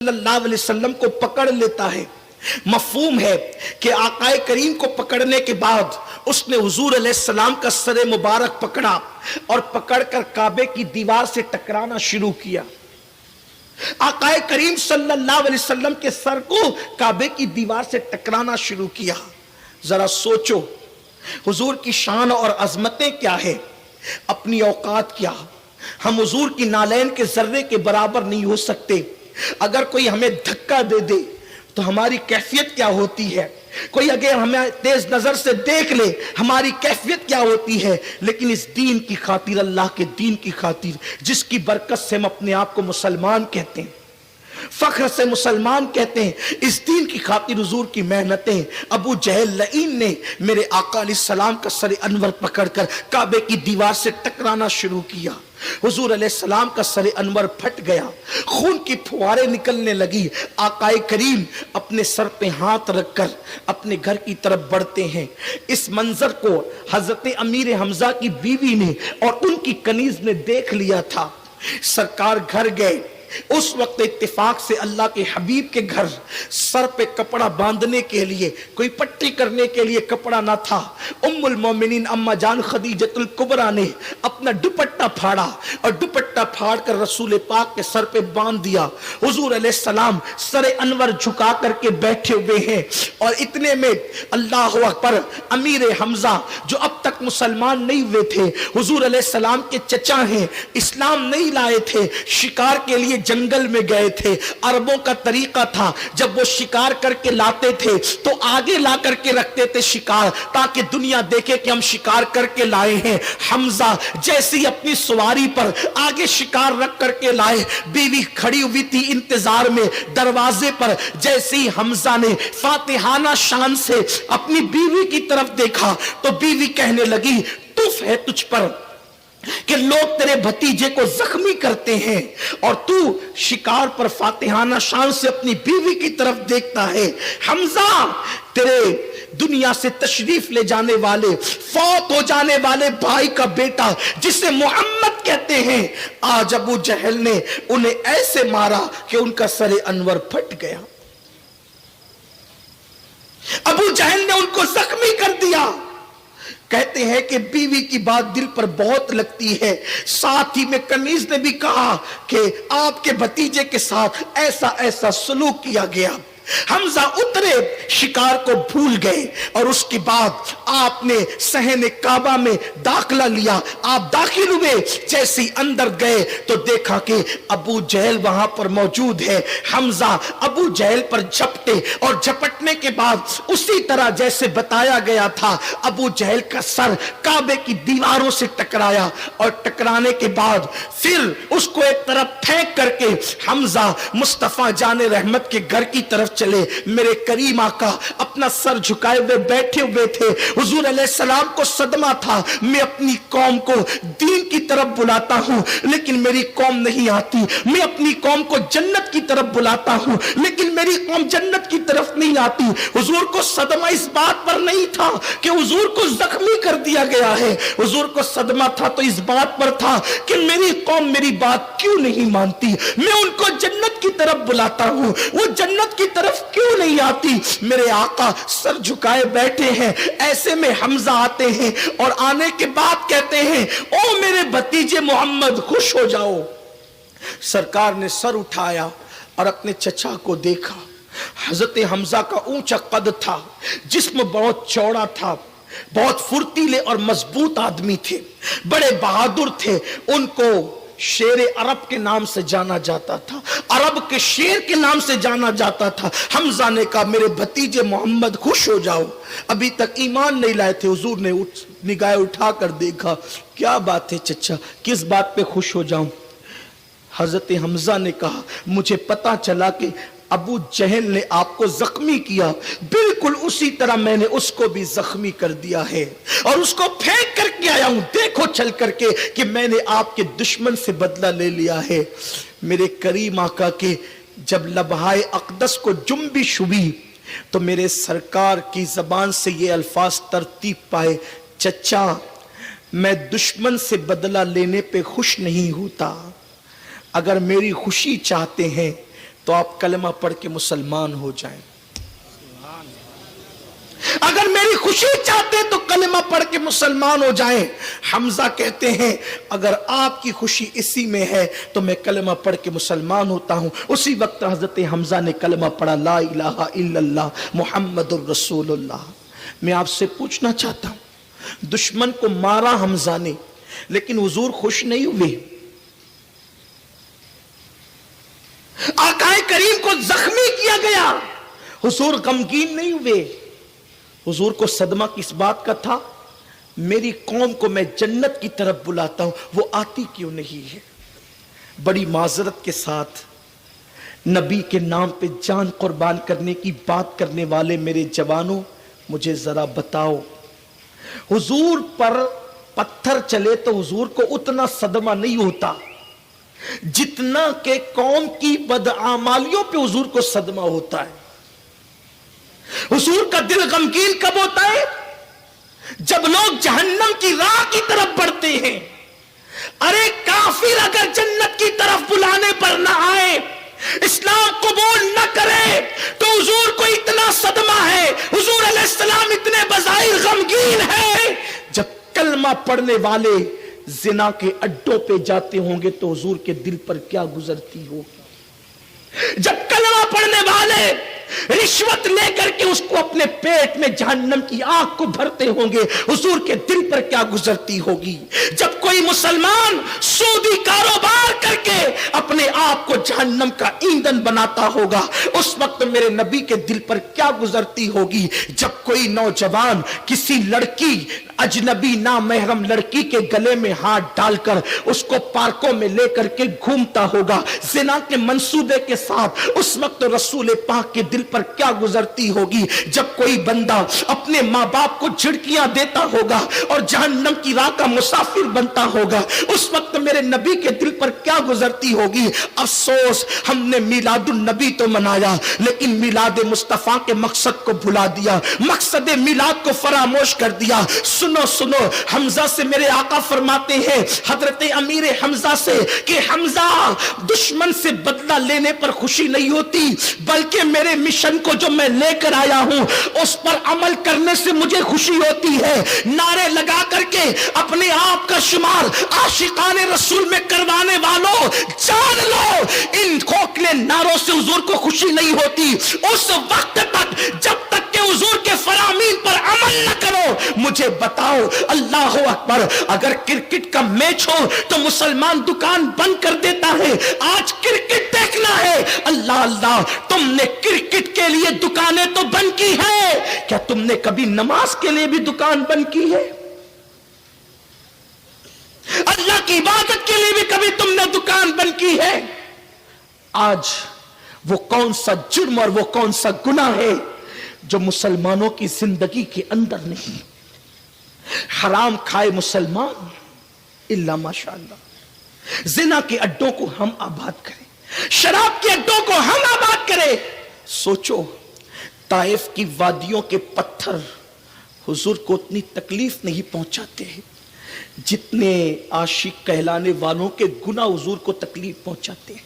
सल्लल्लाहु अलैहि वसल्लम को पकड़ लेता है। मफहूम है कि आकाए करीम को पकड़ने के बाद उसने हुजूर अलैहिस्सलाम का सर मुबारक पकड़ा और पकड़कर काबे की दीवार से टकराना शुरू किया। आकाए करीम सल्लल्लाहु अलैहि वसल्लम के सर को काबे की दीवार से टकराना शुरू किया। जरा सोचो हुजूर की शान और अजमतें क्या है, अपनी औकात क्या। हम हुजूर की नालैन के जर्रे के बराबर नहीं हो सकते। अगर कोई हमें धक्का दे दे तो हमारी कैफियत क्या होती है, कोई अगर हमें तेज नजर से देख ले हमारी कैफियत क्या होती है। लेकिन इस दीन की खातिर, अल्लाह के दीन की खातिर, जिसकी बरकत से हम अपने आप को मुसलमान कहते हैं, फख्र से मुसलमान कहते हैं, इस दीन की खातिर हुजूर की मेहनतें, अबू जहल लईन ने मेरे आका अलैहिस्सलाम का सर अनवर पकड़कर काबे की दीवार से टकराना शुरू किया। हुजूर अलैहिस्सलाम का सर अनवर फट गया, खून की फुहारें निकलने लगी। आकाए करीम अपने सर पे हाथ रखकर अपने घर की तरफ बढ़ते हैं। इस मंजर को हजरत अमीर हमजा की बीवी ने और उनकी कनीज ने देख लिया था। सरकार घर गए। उस वक्त इत्तेफाक से अल्लाह के हबीब के घर सर पे कपड़ा बांधने के लिए, कोई पट्टी करने के लिए कपड़ा ना था। उम्मुल मोमिनीन अम्मा जान खदीजतुल कुबरा ने अपना दुपट्टा फाड़ा और दुपट्टा फाड़ कर रसूल पाक के सर पे बांध दिया। हुजूर अलैहिस्सलाम सर अनवर झुका करके बैठे हुए हैं और इतने में अल्लाह अकबर, अमीर हमजा जो अब तक मुसलमान नहीं हुए थे, हुजूर अलैहिस्सलाम के चचा हैं, इस्लाम नहीं लाए थे, शिकार के लिए जंगल में गए थे। अरबों का तरीका था, जब वो शिकार करके लाते थे तो आगे ला करके रखते थे शिकार, ताकि दुनिया देखे कि हम शिकार करके लाए हैं। हमजा जैसे ही अपनी सवारी पर आगे शिकार रख करके लाए, बीवी खड़ी हुई थी इंतजार में दरवाजे पर। जैसे ही हमजा ने फातिहाना शान से अपनी बीवी की तरफ देखा तो बीवी कहने लगी, तुफ है तुझ पर कि लोग तेरे भतीजे को जख्मी करते हैं और तू शिकार पर फातिहाना शान से अपनी बीवी की तरफ देखता है। हमजा, तेरे दुनिया से तशरीफ ले जाने वाले, फौत हो जाने वाले भाई का बेटा जिसे मोहम्मद कहते हैं, आज अबू जहल ने उन्हें ऐसे मारा कि उनका सर अनवर फट गया। अबू जहल ने उनको जख्मी कर दिया। कहते हैं कि बीवी की बात दिल पर बहुत लगती है। साथ ही में कनीज ने भी कहा कि आपके भतीजे के साथ ऐसा ऐसा सलूक किया गया। हमजा उतरे, शिकार को भूल गए और उसके बाद आपने सहने काबा में दाखिला लिया। आप दाखिल हुए, जैसे ही अंदर गए तो देखा कि अबू जहल वहां पर मौजूद है। हमजा अबू जहल पर झपटे और झपटने के बाद उसी तरह जैसे बताया गया था, अबू जहल का सर काबे की दीवारों से टकराया और टकराने के बाद फिर उसको एक तरफ फेंक करके हमजा मुस्तफा जाने रहमत के घर की तरफ चले। मेरे करीम आका अपना सर झुकाए हुए बैठे हुए थे। हुजूर अलैहिस्सलाम को सदमा था, मैं अपनी कौम को दीन की तरफ बुलाता हूं लेकिन मेरी कौम नहीं आती। मैं अपनी कौम को जन्नत की तरफ बुलाता हूं लेकिन मेरी कौम जन्नत की तरफ नहीं आती। हुजूर को सदमा इस बात पर नहीं था कि हुजूर को जख्मी कर दिया गया है, हुजूर को सदमा था तो इस बात पर था कि मेरी कौम मेरी बात क्यों नहीं मानती। मैं उनको जन्नत की तरफ बुलाता हूं, वो जन्नत की तरफ क्यों नहीं आती। मेरे आका सर झुकाए बैठे हैं। ऐसे में हमजा आते हैं और आने के बाद कहते हैं, ओ मेरे भतीजे मोहम्मद खुश हो जाओ। सरकार ने सर उठाया और अपने चचा को देखा। हजरत हमजा का ऊंचा कद था, जिस्म बहुत चौड़ा था, बहुत फुर्तीले और मजबूत आदमी थे, बड़े बहादुर थे। उनको शेर अरब के नाम से जाना जाता था, अरब के शेर के नाम से जाना जाता था। हमजा ने कहा, मेरे भतीजे मोहम्मद खुश हो जाओ। अभी तक ईमान नहीं लाए थे। हुजूर ने निगाह उठाकर देखा, क्या बात है चचा, किस बात पे खुश हो जाऊं। हजरत हमजा ने कहा, मुझे पता चला कि अबू जहल ने आपको जख्मी किया, बिल्कुल उसी तरह मैंने उसको भी जख्मी कर दिया है और उसको फेंक करके आया हूं। देखो चल करके कि मैंने आपके दुश्मन से बदला ले लिया है। मेरे करीम आका के जब लबहाए अक़दस को जुम्बिश हुई तो मेरे सरकार की जबान से ये अल्फाज तरतीब पाए, चचा मैं दुश्मन से बदला लेने पे खुश नहीं होता, अगर मेरी खुशी चाहते हैं तो आप कलमा पढ़ के मुसलमान हो जाएं। अगर मेरी खुशी चाहते हैं तो कलमा पढ़ के मुसलमान हो जाएं। हमजा कहते हैं अगर आपकी खुशी इसी में है तो मैं कलमा पढ़ के मुसलमान होता हूं। उसी वक्त हजरत हमजा ने कलमा पढ़ा, ला इलाहा इल्लल्लाह मुहम्मदुर रसूलुल्लाह। मैं आपसे पूछना चाहता हूं, दुश्मन को मारा हमजा ने, लेकिन हुजूर खुश नहीं हुए। आकाए करीम को जख्मी किया गया, हुजूर गमगीन नहीं हुए। हुजूर को सदमा किस बात का था? मेरी कौम को मैं जन्नत की तरफ बुलाता हूं, वो आती क्यों नहीं है? बड़ी माजरत के साथ नबी के नाम पे जान कुर्बान करने की बात करने वाले मेरे जवानों, मुझे जरा बताओ, हुजूर पर पत्थर चले तो हुजूर को उतना सदमा नहीं होता जितना के कौम की बदआमालियों पे हुजूर को सदमा होता है। हुजूर का दिल गमगीन कब होता है? जब लोग जहन्नम की राह की तरफ बढ़ते हैं। अरे काफिर अगर जन्नत की तरफ बुलाने पर ना आए, इस्लाम कबूल न करे, तो हुजूर को इतना सदमा है, हुजूर अलैहिस्सलाम इतने बज़ाहिर गमगीन है। जब कलमा पढ़ने वाले जिना के अड्डों पे जाते होंगे तो हुजूर के दिल पर क्या गुजरती होगी। जब कलमा पढ़ने वाले रिश्वत लेकर के उसको अपने पेट में जहन्नम की आग को भरते होंगे, हुजूर के दिल पर क्या गुजरती होगी। जब कोई मुसलमान सूदी कारोबार करके अपने आप को जहन्नम का ईंधन बनाता होगा, उस वक्त मेरे नबी के दिल पर क्या गुजरती होगी। जब कोई नौजवान किसी लड़की, अजनबी ना महरम लड़की के गले में हाथ डालकर उसको पार्कों में लेकर के घूमता होगा जिना के मंसूबे के साथ, उस वक्त रसूल पाक के दिल पर क्या गुजरती होगी। जब कोई बंदा अपने माँ बाप को झिड़कियां देता होगा और जहन्नम की राह का मुसाफिर बनता होगा, उस वक्त मेरे नबी के दिल पर क्या गुजरती होगी। अफसोस, हमने मिलादुन नबी तो मनाया लेकिन मिलाद मुस्तफा के मकसद को भुला दिया, मकसद मिलाद को फरामोश कर दिया। सुनो सुनो, हमजा से मेरे आका फरमाते हैं, हजरत अमीर हमजा से, कि हमजा, दुश्मन से बदला लेने पर खुशी नहीं होती, बल्कि मेरे मिशन को जो मैं लेकर आया हूं उस पर अमल करने से मुझे खुशी होती है। नारे लगा करके अपने आप का शुमार आशिकाने रसूल में करवाने वालों, जान लो इन खोखले नारों से हुजूर को खुशी नहीं होती। उस वक्त तक जब तक के हुजूर के फरामीन पर अमल न करो। मुझे बताओ, अल्लाह अकबर, अगर क्रिकेट का मैच हो तो मुसलमान दुकान बंद कर देता है। आज क्रिकेट देखना है, अल्लाह अल्लाह, तुमने क्रिकेट के लिए दुकानें तो बंद की है, क्या तुमने कभी नमाज के लिए भी दुकान बंद की है? अल्लाह की इबादत के लिए भी कभी तुमने दुकान बंद की है? आज वो कौन सा जुर्म और वो कौन सा गुनाह है जो मुसलमानों की जिंदगी के अंदर नहीं। हराम खाए मुसलमान इल्ला माशाअल्लाह, जिना के अड्डों को हम आबाद करें, शराब के अड्डों को हम आबाद करें। सोचो, ताइफ की वादियों के पत्थर हुजूर को उतनी तकलीफ नहीं पहुंचाते हैं जितने आशिक कहलाने वालों के गुनाह हुजूर को तकलीफ पहुंचाते हैं।